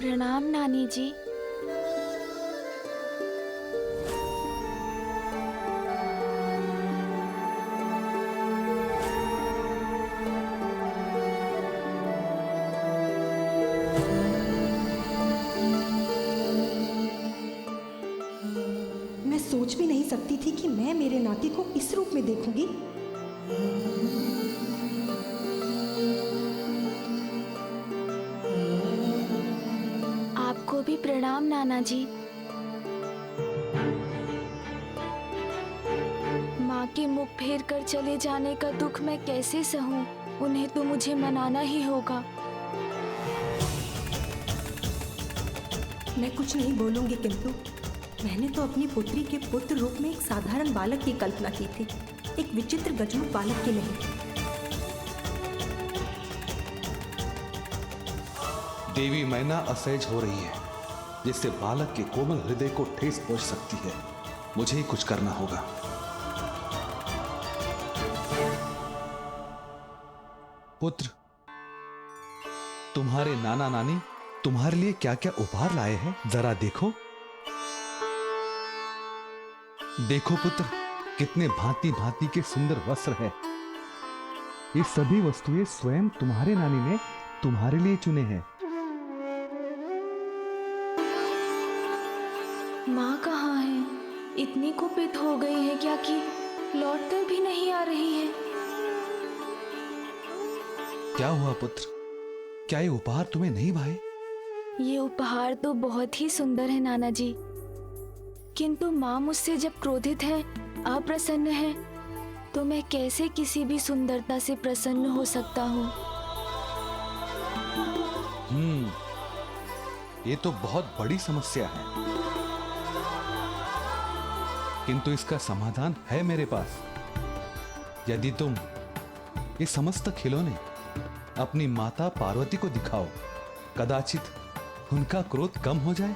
प्रणाम नानी जी। मैं सोच भी नहीं सकती थी कि मैं मेरे नाती को इस रूप में देखूंगी। आपको भी प्रणाम नाना जी। माँ के मुख फेर कर चले जाने का दुख मैं कैसे सहूं? उन्हें तो मुझे मनाना ही होगा। मैं कुछ नहीं बोलूंगी, किंतु मैंने तो अपनी पुत्री के पुत्र रूप में एक साधारण बालक की कल्पना की थी, एक विचित्र गजमुख बालक की नहीं। देवी मैना असहज हो रही है, जिससे बालक के कोमल हृदय को ठेस पहुंच सकती है। मुझे ही कुछ करना होगा। पुत्र, तुम्हारे नाना नानी तुम्हारे लिए क्या क्या उपहार लाए हैं, जरा देखो। देखो पुत्र, कितने भांति भांति के सुंदर वस्त्र है। ये सभी वस्तुएं स्वयं तुम्हारे नानी ने तुम्हारे लिए चुने हैं। माँ कहाँ है? इतनी कुपित हो गई है क्या कि लौट कर भी नहीं आ रही है? क्या हुआ पुत्र? क्या ये उपहार तुम्हें नहीं भाए? ये उपहार तो बहुत ही सुंदर है नाना जी, किंतु माँ मुझसे जब क्रोधित है, अप्रसन्न है, तो मैं कैसे किसी भी सुंदरता से प्रसन्न हो सकता हूँ? ये तो बहुत बड़ी समस्या है, किंतु इसका समाधान है मेरे पास। यदि तुम ये समस्त खिलौने अपनी माता पार्वती को दिखाओ, कदाचित उनका क्रोध कम हो जाए।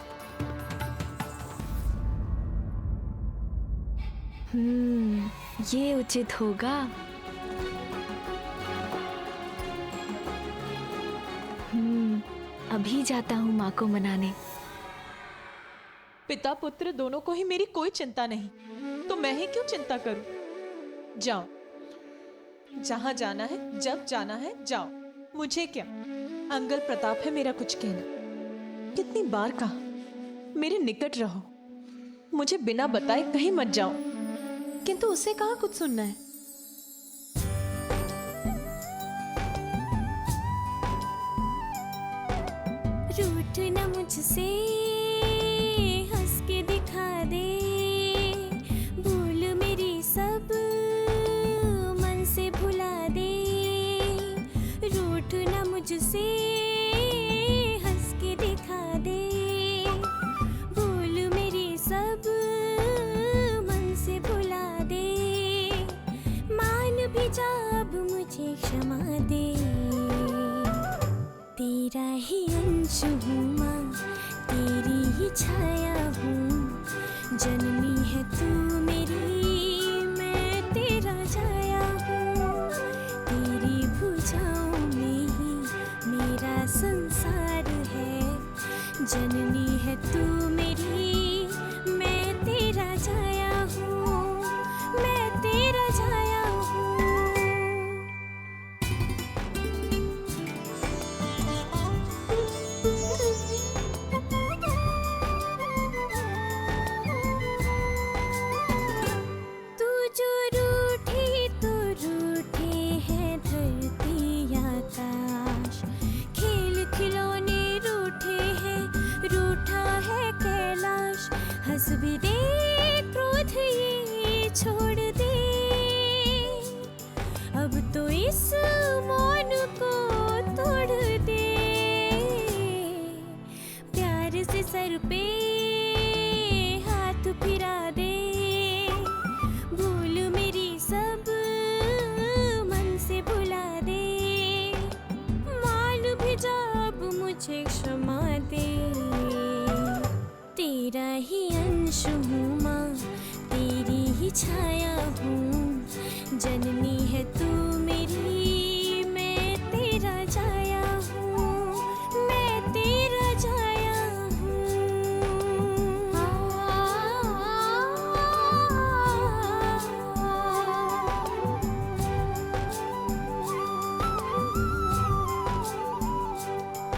ये उचित होगा। अभी जाता हूँ माँ को मनाने। पिता पुत्र दोनों को ही मेरी कोई चिंता नहीं, तो मैं ही क्यों चिंता करूं? जाओ, जहां जाना है, जब जाना है जाओ, मुझे क्या। अंगल प्रताप है मेरा कुछ कहना। कितनी बार कहा मेरे निकट रहो, मुझे बिना बताए कहीं मत जाओ, किंतु उसे कहाँ कुछ सुनना है। रूठ न मुझसे, हंस के दिखा दे, भूल मेरी सब मन से भुला दे। रूठ न मुझसे, हंस के दिखा दे, भूल मेरी सब मन से भुला दे। मान भी जा अब मुझे क्षमा दे, तेरा ही अंश हूँ माँ, तेरी ही छाया हूँ। जननी है तू मेरी, मैं तेरा छाया हूँ। तेरी भुजाओं में ही मेरा संसार है। जननी है तू मेरी, मैं तेरा छाया हूँ, मैं तेरा छाया हूँ। तू जो रूठी तो रूठे हैं धरती आकाश, खेल खिलौने रूठे हैं, रूठा है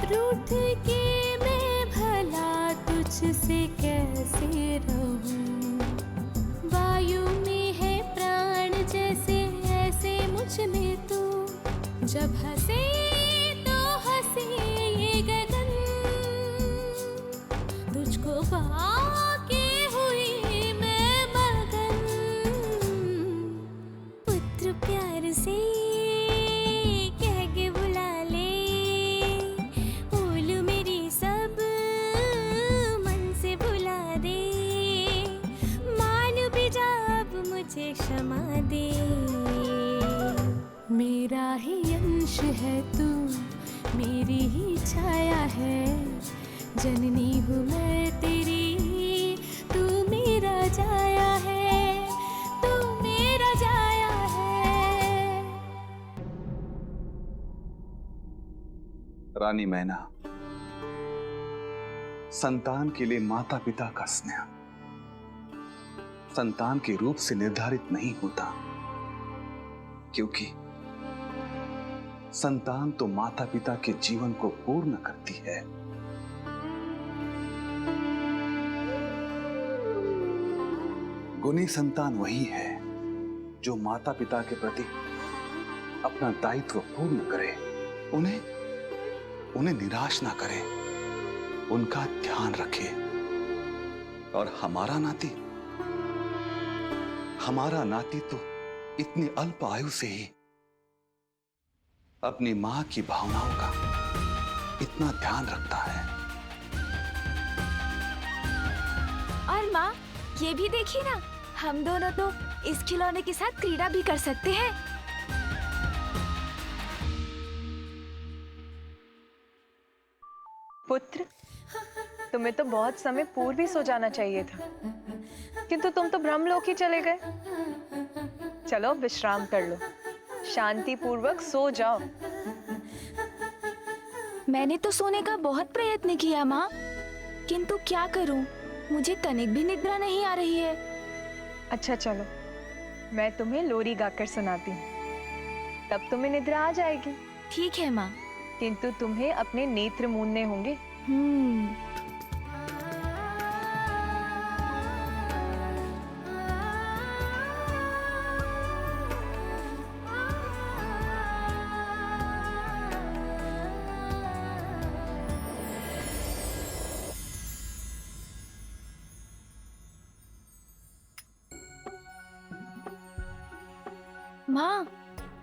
रूठ के मैं भला तुझसे कैसे रहूं। वायु में है प्राण जैसे ऐसे मुझ में तू। जब हंसे तो हंसे ये गगन, तुझको पाके हुई मैं मगन। पुत्र प्यार से कह के बुला ले, भूल मेरी सब मन से भुला दे। मान भी जा अब मुझे क्षमा दे। मेरा ही अंश है तू, मेरी ही छाया है। जननी हूँ मैं तेरी, तू मेरा जाया है, तू मेरा जाया है। रानी मैना, संतान के लिए माता पिता का स्नेह संतान के रूप से निर्धारित नहीं होता, क्योंकि संतान तो माता पिता के जीवन को पूर्ण करती है। गुणी संतान वही है जो माता पिता के प्रति अपना दायित्व पूर्ण करे, उन्हें निराश ना करे, उनका ध्यान रखे। और हमारा नाती तो इतनी अल्प आयु से ही अपनी मां की भावनाओं का इतना ध्यान रखता है। और माँ, ये भी देखिए ना, हम दोनों तो इस खिलौने के साथ क्रीड़ा भी कर सकते हैं। पुत्र, तुम्हें तो बहुत समय पूर्व ही सो जाना चाहिए था, किंतु तुम तो ब्रह्मलोक ही चले गए। चलो विश्राम कर लो, शांति पूर्वक सो जाओ। मैंने तो सोने का बहुत प्रयत्न किया माँ, किंतु क्या करूं, मुझे तनिक भी निद्रा नहीं आ रही है। अच्छा चलो, मैं तुम्हें लोरी गाकर सुनाती हूँ, तब तुम्हें निद्रा आ जाएगी। ठीक है माँ। किंतु तुम्हें अपने नेत्र मूंदने होंगे। माँ,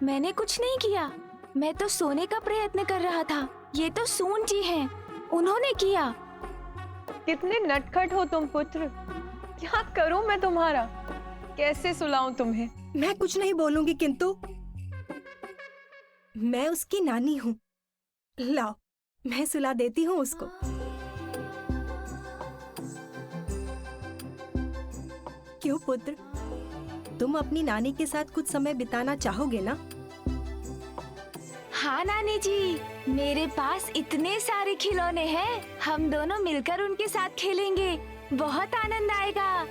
मैंने कुछ नहीं किया, मैं तो सोने का प्रयत्न कर रहा था। ये तो सून जी हैं, उन्होंने किया। कितने नटखट हो तुम पुत्र, क्या करूं मैं तुम्हारा, कैसे सुलाऊं तुम्हें। मैं कुछ नहीं बोलूंगी, किंतु मैं उसकी नानी हूँ। लाओ, मैं सुला देती हूँ उसको। क्यों पुत्र, तुम अपनी नानी के साथ कुछ समय बिताना चाहोगे ना? हाँ नानी जी, मेरे पास इतने सारे खिलौने हैं, हम दोनों मिलकर उनके साथ खेलेंगे, बहुत आनंद आएगा।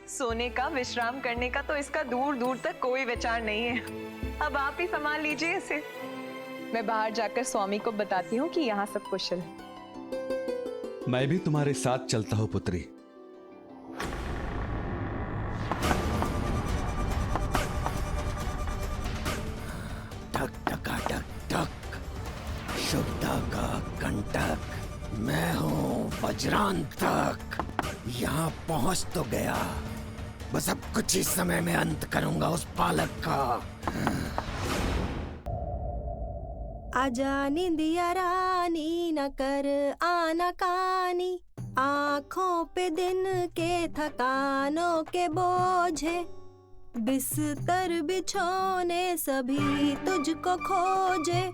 सोने का, विश्राम करने का तो इसका दूर दूर तक कोई विचार नहीं है। अब आप ही संभाल लीजिए इसे। मैं बाहर जाकर स्वामी को बताती हूँ कि यहाँ सब कुशल है। मैं भी तुम्हारे साथ चलता हूँ पुत्री। टक टका टक टक, शुभदा का कंटक, मैं हूँ वज्रांतक। यहाँ पहुँच तो गया, बस अब कुछ ही समय में अंत करूंगा उस पालक का। आजा निंदिया रानी, न कर आनाकानी, आँखों पे दिन के थकानों के बोझे, बिस्तर बिछोने सभी तुझको खोजे,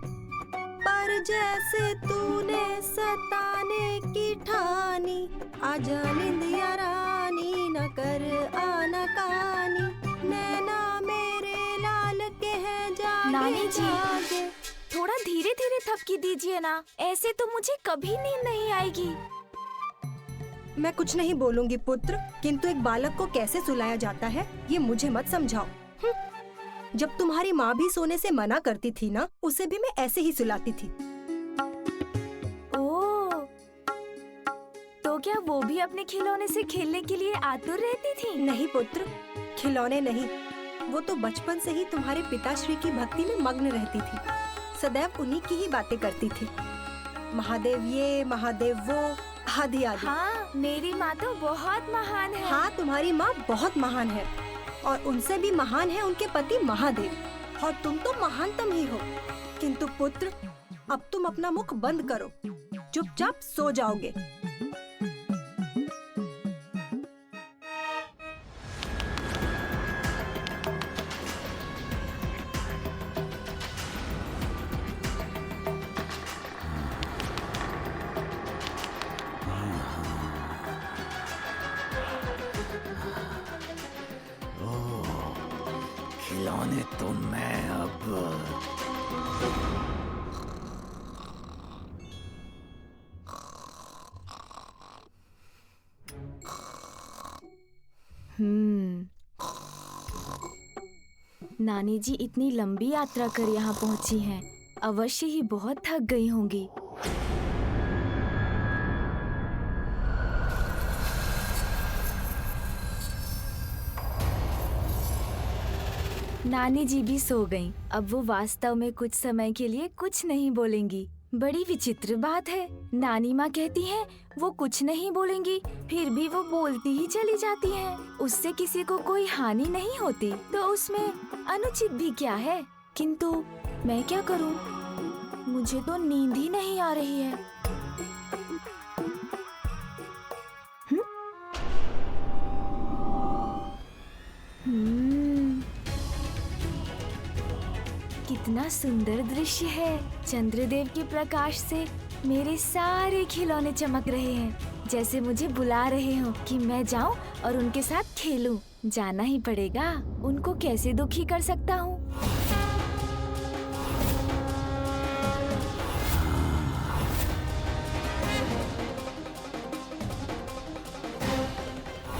पर जैसे तूने सताने की ठानी, आजा निंदिया रानी, न कर आनाकानी, नैना मेरे लाल के हैं जागे नानी जी, जागे। थोड़ा धीरे धीरे थपकी दीजिए ना, ऐसे तो मुझे कभी नींद नहीं आएगी। मैं कुछ नहीं बोलूंगी पुत्र, किंतु एक बालक को कैसे सुलाया जाता है ये मुझे मत समझाओ। जब तुम्हारी माँ भी सोने से मना करती थी ना, उसे भी मैं ऐसे ही सुलाती थी। ओह, तो क्या वो भी अपने खिलौने से खेलने के लिए आतुर रहती थी? नहीं पुत्र, खिलौने नहीं, वो तो बचपन से ही तुम्हारे पिताश्री की भक्ति में मग्न रहती थी। सदैव उन्हीं की ही बातें करती थी। महादेव ये, महादेव वो, आदि आदि। हाँ, मेरी माँ तो बहुत महान है। हाँ, तुम्हारी माँ बहुत महान है और उनसे भी महान है उनके पति महादेव, और तुम तो महानतम ही हो। किंतु पुत्र, अब तुम अपना मुख बंद करो, चुपचाप सो जाओगे। खिलौने तो मैं अब नानी जी इतनी लंबी यात्रा कर यहाँ पहुँची हैं, अवश्य ही बहुत थक गई होंगी। नानी जी भी सो गईं। अब वो वास्तव में कुछ समय के लिए कुछ नहीं बोलेंगी। बड़ी विचित्र बात है, नानी माँ कहती हैं वो कुछ नहीं बोलेंगी, फिर भी वो बोलती ही चली जाती हैं। उससे किसी को कोई हानि नहीं होती, तो उसमें अनुचित भी क्या है? किंतु मैं क्या करूँ? मुझे तो नींद ही नहीं आ रही है। कितना सुंदर दृश्य है। चंद्रदेव के प्रकाश से मेरे सारे खिलौने चमक रहे हैं, जैसे मुझे बुला रहे हो कि मैं जाऊं और उनके साथ खेलूं। जाना ही पड़ेगा, उनको कैसे दुखी कर सकता हूँ।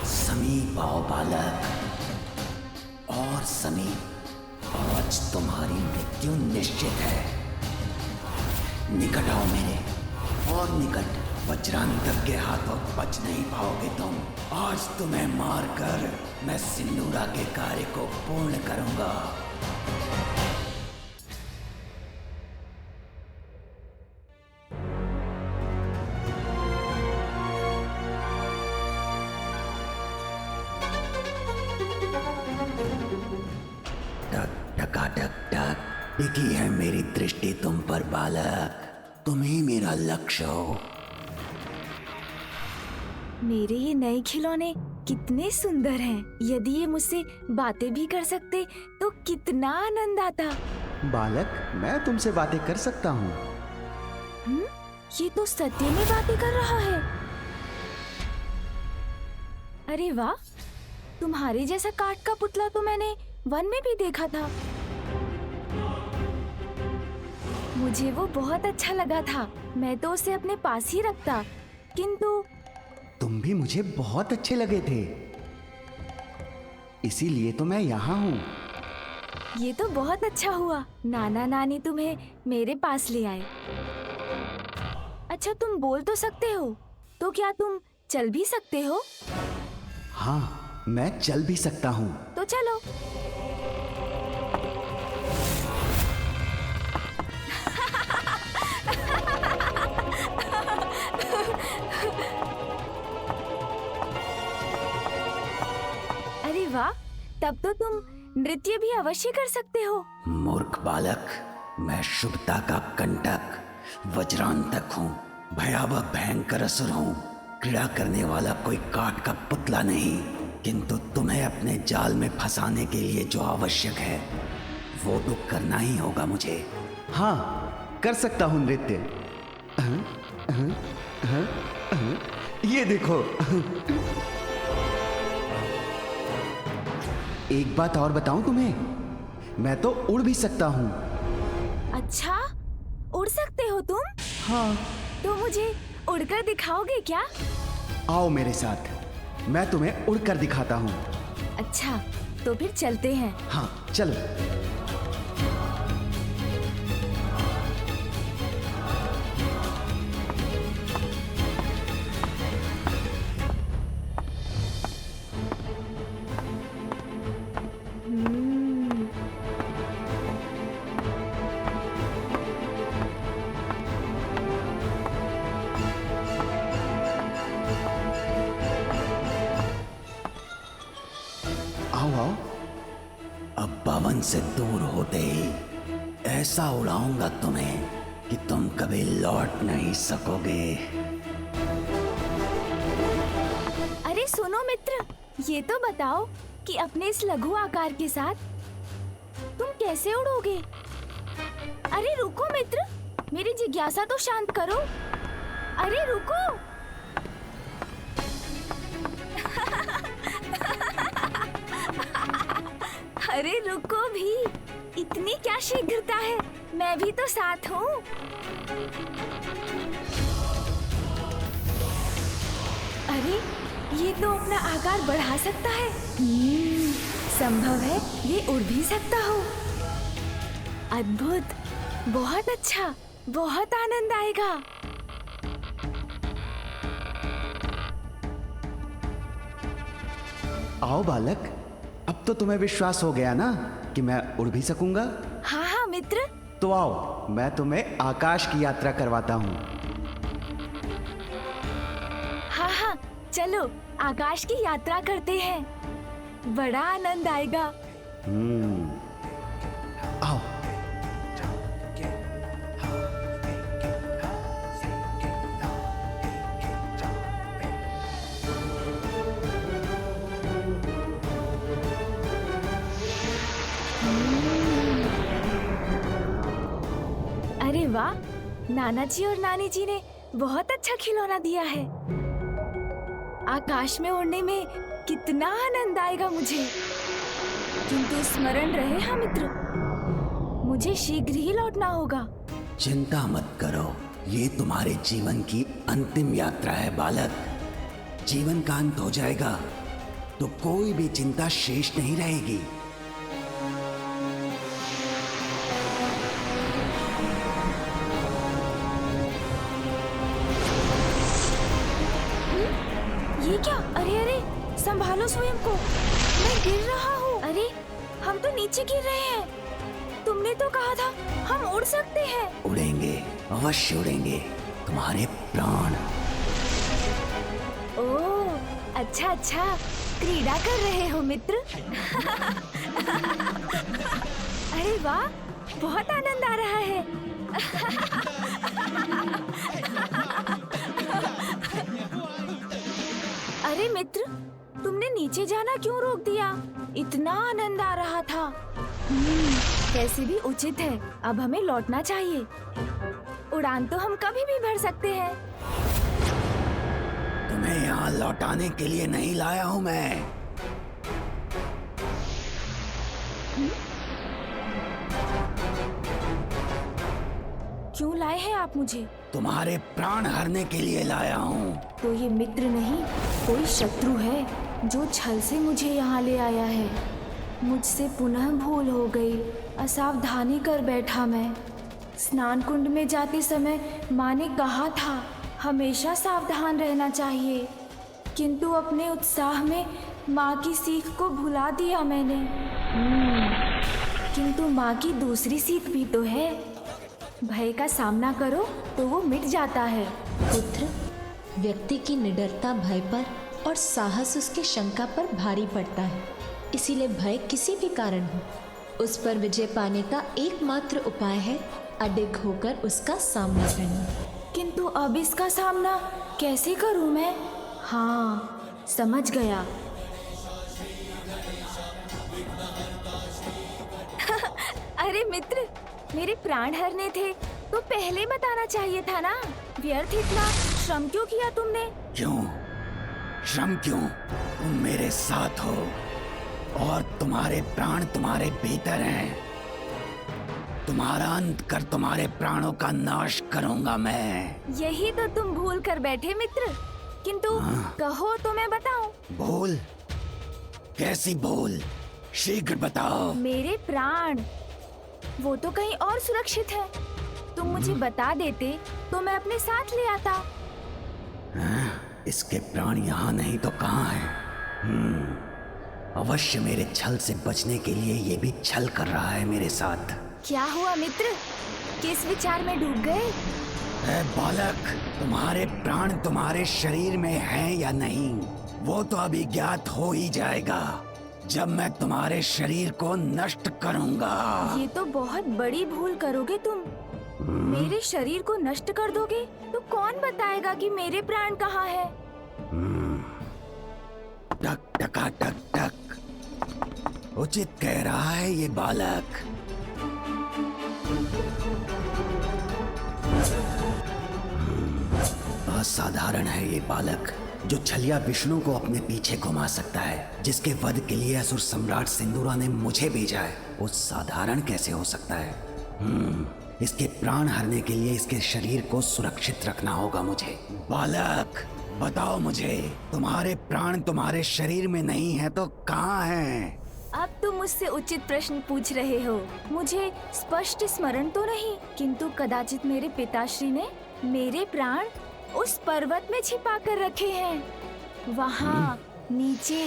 समीप आओ बालक, और समीप, आज तुम्हारी मृत्यु निश्चित है। निकट आओ मेरे, और निकट। वज्रांतक के हाथों बच नहीं पाओगे तुम। आज तुम्हें मारकर मैं सिंदूरा के कार्य को पूर्ण करूंगा। टक टिकी है मेरी दृष्टि तुम पर बालक, तुम ही मेरा लक्ष्य हो। मेरे ये नए खिलौने कितने सुंदर हैं। यदि ये मुझसे बातें भी कर सकते तो कितना आनंद आता। बालक, मैं तुमसे बातें कर सकता हूँ। ये तो सत्य में बातें कर रहा है। अरे वाह, तुम्हारे जैसा काठ का पुतला तो मैंने वन में भी देखा था। मुझे वो बहुत अच्छा लगा था, मैं तो उसे अपने पास ही रखता। किंतु तुम भी मुझे बहुत अच्छे लगे थे, इसीलिए तो मैं यहाँ हूँ। ये तो बहुत अच्छा हुआ, नाना नानी तुम्हें मेरे पास ले आए। अच्छा, तुम बोल तो सकते हो, तो क्या तुम चल भी सकते हो? हाँ, मैं चल भी सकता हूँ। तो चलो। अरे वाह, तब तो तुम नृत्य भी अवश्य कर सकते हो। मूर्ख बालक, मैं शुभता का कंटक वज्रांतक हूँ, भयावह भयंकर असुर हूँ, क्रीड़ा करने वाला कोई काठ का पुतला नहीं। किंतु तुम्हें अपने जाल में फंसाने के लिए जो आवश्यक है वो तो करना ही होगा मुझे। हाँ, कर सकता हूँ नृत्य। ये देखो। एक बात और बताऊं तुम्हें, मैं तो उड़ भी सकता हूँ। अच्छा, उड़ सकते हो तुम? हाँ। तो मुझे उड़कर दिखाओगे क्या? आओ मेरे साथ, मैं तुम्हें उड़कर दिखाता हूँ। अच्छा, तो फिर चलते हैं। हाँ, चलो। मन से दूर होते ही ऐसा उड़ाऊंगा तुम्हें कि तुम कभी लौट नहीं सकोगे। अरे सुनो मित्र, ये तो बताओ कि अपने इस लघु आकार के साथ तुम कैसे उड़ोगे? अरे रुको मित्र, मेरी जिज्ञासा तो शांत करो। अरे रुको। अरे रुको भी, इतनी क्या शीघ्रता है? मैं भी तो साथ हूँ। अरे ये तो अपना आकार बढ़ा सकता है। संभव है ये उड़ भी सकता हो। अद्भुत, बहुत अच्छा, बहुत आनंद आएगा। आओ बालक, अब तो तुम्हें विश्वास हो गया ना कि मैं उड़ भी सकूंगा। हाँ हाँ मित्र। तो आओ, मैं तुम्हें आकाश की यात्रा करवाता हूँ। हाँ हाँ, चलो आकाश की यात्रा करते हैं। बड़ा आनंद आएगा। आओ। अरे वाह, नाना जी और नानी जी ने बहुत अच्छा खिलौना दिया है। आकाश में उड़ने में कितना आनंद आएगा मुझे। किंतु स्मरण रहे हाँ मित्र, मुझे शीघ्र ही लौटना होगा। चिंता मत करो, ये तुम्हारे जीवन की अंतिम यात्रा है बालक। जीवन का अंत हो जाएगा तो कोई भी चिंता शेष नहीं रहेगी। ये क्या? अरे अरे, संभालो स्वयं को, मैं गिर रहा हूँ। अरे हम तो नीचे गिर रहे हैं। तुमने तो कहा था हम उड़ सकते हैं। उड़ेंगे, अवश्य उड़ेंगे, तुम्हारे प्राण। ओह अच्छा अच्छा, क्रीड़ा कर रहे हो मित्र। अरे वाह, बहुत आनंद आ रहा है। अरे मित्र, तुमने नीचे जाना क्यों रोक दिया? इतना आनंद आ रहा था। कैसे भी उचित है, अब हमें लौटना चाहिए। उड़ान तो हम कभी भी भर सकते हैं। तुम्हें यहाँ लौटाने के लिए नहीं लाया हूँ मैं। क्यों लाए हैं आप मुझे? तुम्हारे प्राण हरने के लिए लाया हूँ। तो ये मित्र नहीं, कोई शत्रु है जो छल से मुझे यहाँ ले आया है। मुझसे पुनः भूल हो गई, असावधानी कर बैठा मैं। स्नान कुंड में जाते समय माँ ने कहा था हमेशा सावधान रहना चाहिए, किंतु अपने उत्साह में माँ की सीख को भुला दिया मैंने। किंतु माँ की दूसरी सीख भी तो है, भय का सामना करो तो वो मिट जाता है। पुत्र, व्यक्ति की निडरता भय पर और साहस उसके शंका पर भारी पड़ता है। इसीलिए भय किसी भी कारण हो, उस पर विजय पाने का एकमात्र उपाय है अडिग होकर उसका सामना करना। किंतु अब इसका सामना कैसे करूं मैं? हाँ, समझ गया। अरे मित्र, मेरे प्राण हरने थे तो पहले बताना चाहिए था ना। व्यर्थ इतना श्रम क्यों किया तुमने? क्यों श्रम क्यों? तुम मेरे साथ हो और तुम्हारे प्राण तुम्हारे भीतर हैं। तुम्हारा अंत कर तुम्हारे प्राणों का नाश करूंगा मैं। यही तो तुम भूल कर बैठे मित्र। किंतु कहो तो मैं बताऊं। भूल? कैसी भूल? शीघ्र बताओ। मेरे प्राण, वो तो कहीं और सुरक्षित है। तुम मुझे बता देते तो मैं अपने साथ ले आता। इसके प्राण यहाँ नहीं तो कहाँ हैं? अवश्य मेरे छल से बचने के लिए ये भी छल कर रहा है मेरे साथ। क्या हुआ मित्र? किस विचार में डूब गए? ऐ बालक, तुम्हारे प्राण तुम्हारे शरीर में हैं या नहीं, वो तो अभी ज्ञात हो ही जाएगा जब मैं तुम्हारे शरीर को नष्ट करूंगा। ये तो बहुत बड़ी भूल करोगे तुम। मेरे शरीर को नष्ट कर दोगे तो कौन बताएगा कि मेरे प्राण कहाँ है? टक टका टक टक। उचित कह रहा है ये बालक। असाधारण है ये बालक, जो छलिया विष्णु को अपने पीछे घुमा सकता है, जिसके वध के लिए असुर सम्राट सिंदूरा ने मुझे भेजा है। वो साधारण कैसे हो सकता है? इसके प्राण हरने के लिए इसके शरीर को सुरक्षित रखना होगा मुझे। बालक, बताओ मुझे, तुम्हारे प्राण तुम्हारे शरीर में नहीं है तो कहाँ हैं? अब तुम मुझसे उचित प्रश्न पूछ रहे हो। मुझे स्पष्ट स्मरण तो नहीं, किंतु कदाचित मेरे पिताश्री ने मेरे प्राण उस पर्वत में छिपा कर रखे हैं। वहाँ नीचे,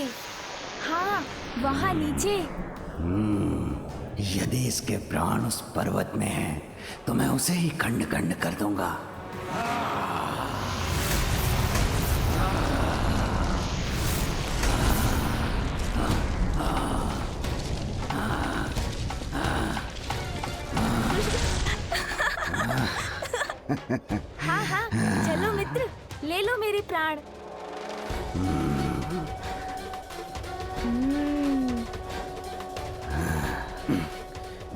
हाँ वहाँ नीचे। यदि इसके प्राण उस पर्वत में हैं, तो मैं उसे ही खंड खंड कर दूंगा। हाँ हाँ, चलो मित्र, ले लो मेरे प्राण।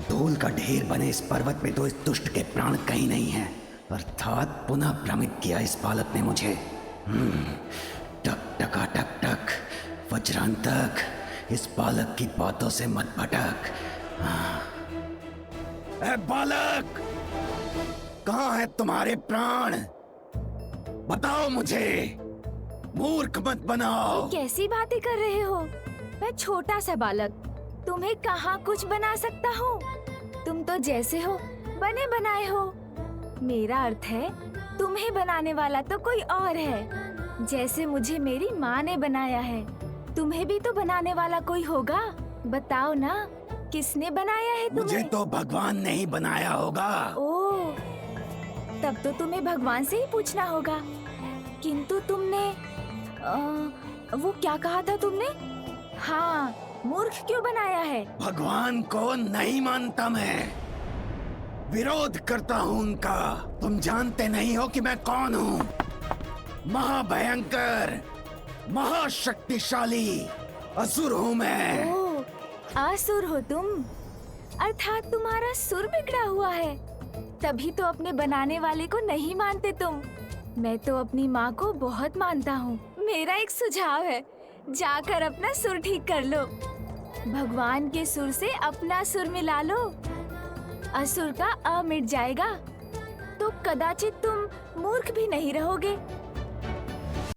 धूल का ढेर बने इस पर्वत में तो इस दुष्ट के प्राण कहीं नहीं हैं। अर्थात पुनः भ्रमित किया इस बालक ने मुझे। टक टका टक टक। वज्रांतक, इस बालक की बातों से मत भटक। ए बालक, कहाँ है तुम्हारे प्राण? बताओ मुझे, मूर्ख मत बनाओ। कैसी बातें कर रहे हो? मैं छोटा सा बालक, तुम्हें कहाँ कुछ बना सकता हूँ? तुम तो जैसे हो बने बनाए हो। मेरा अर्थ है तुम्हें बनाने वाला तो कोई और है। जैसे मुझे मेरी माँ ने बनाया है, तुम्हें भी तो बनाने वाला कोई होगा। बताओ ना, किसने बनाया है तुम्हें? मुझे तो भगवान ने ही बनाया होगा। ओह, तब तो तुम्हें भगवान से ही पूछना होगा। किंतु तुमने वो क्या कहा था तुमने? हाँ, मूर्ख क्यों बनाया है? भगवान को नहीं मानता मैं, विरोध करता हूँ उनका। तुम जानते नहीं हो कि मैं कौन हूँ? महाभयंकर, महाशक्तिशाली असुर हूँ मैं। ओह, असुर हो तुम? अर्थात तुम्हारा सुर बिगड़ा हुआ है, तभी तो अपने बनाने वाले को नहीं मानते तुम। मैं तो अपनी माँ को बहुत मानता हूँ। मेरा एक सुझाव है, जाकर अपना सुर ठीक कर लो। भगवान के सुर से अपना सुर मिला लो, असुर का अ मिट जाएगा, तो कदाचित तुम मूर्ख भी नहीं रहोगे।